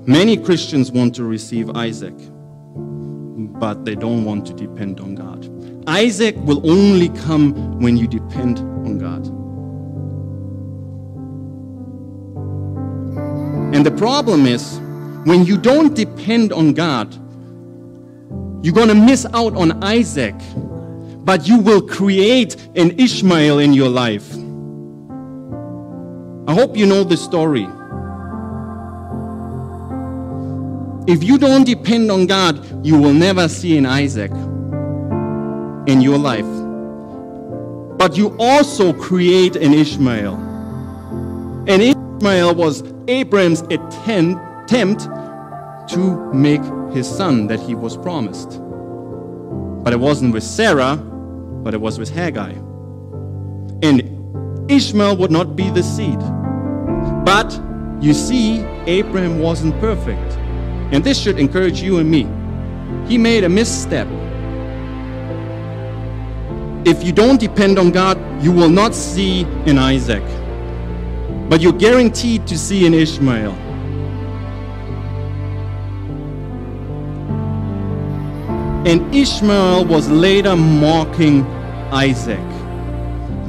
Many Christians want to receive Isaac, but they don't want to depend on God. Isaac will only come when you depend on God. And the problem is, when you don't depend on God, you're going to miss out on Isaac, but you will create an Ishmael in your life. I hope you know the story. If you don't depend on God, you will never see an Isaac in your life. But you also create an Ishmael. And Ishmael was Abraham's attempt to make his son that he was promised. But it wasn't with Sarah, but it was with Hagar. And Ishmael would not be the seed. But you see, Abraham wasn't perfect. And this should encourage you and me. He made a misstep. If you don't depend on God, you will not see an Isaac. But you're guaranteed to see an Ishmael. And Ishmael was later mocking Isaac.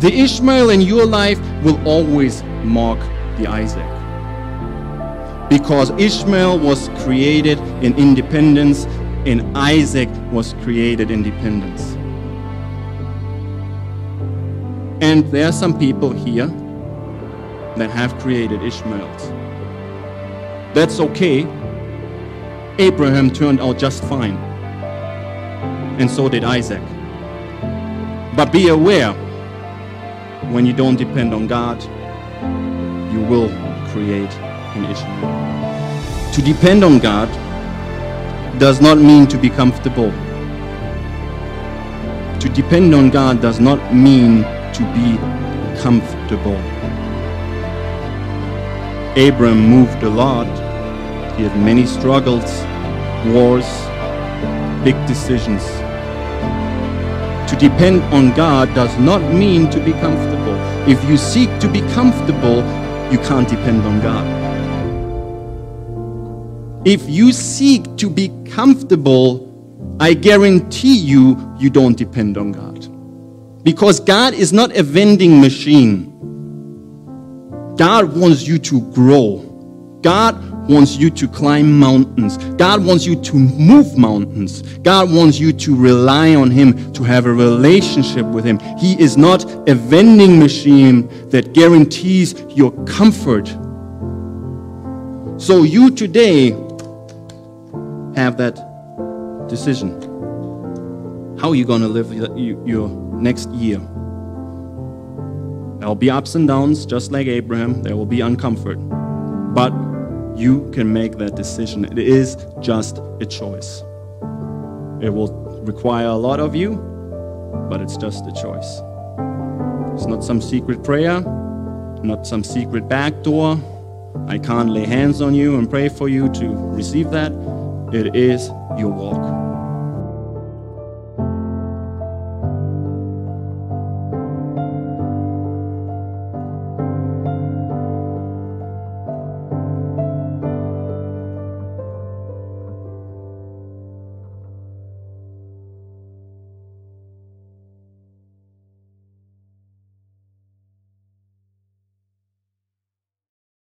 The Ishmael in your life will always mock the Isaac. Because Ishmael was created in independence and Isaac was created in dependence. And there are some people here that have created Ishmaels. That's okay. Abraham turned out just fine. And so did Isaac. But be aware, when you don't depend on God, you will create an Ishmael. To depend on God does not mean to be comfortable. To depend on God does not mean to be comfortable. Abram moved a lot. He had many struggles, wars, big decisions. To depend on God does not mean to be comfortable. If you seek to be comfortable, you can't depend on God. If you seek to be comfortable, I guarantee you, you don't depend on God. Because God is not a vending machine. God wants you to grow. God wants you to climb mountains. God wants you to move mountains. God wants you to rely on Him, to have a relationship with Him. He is not a vending machine that guarantees your comfort. So you today have that decision. How are you going to live your next year? There will be ups and downs, just like Abraham. There will be uncomfort. But you can make that decision. It is just a choice. It will require a lot of you, but it's just a choice. It's not some secret prayer, not some secret back door. I can't lay hands on you and pray for you to receive that. It is your walk.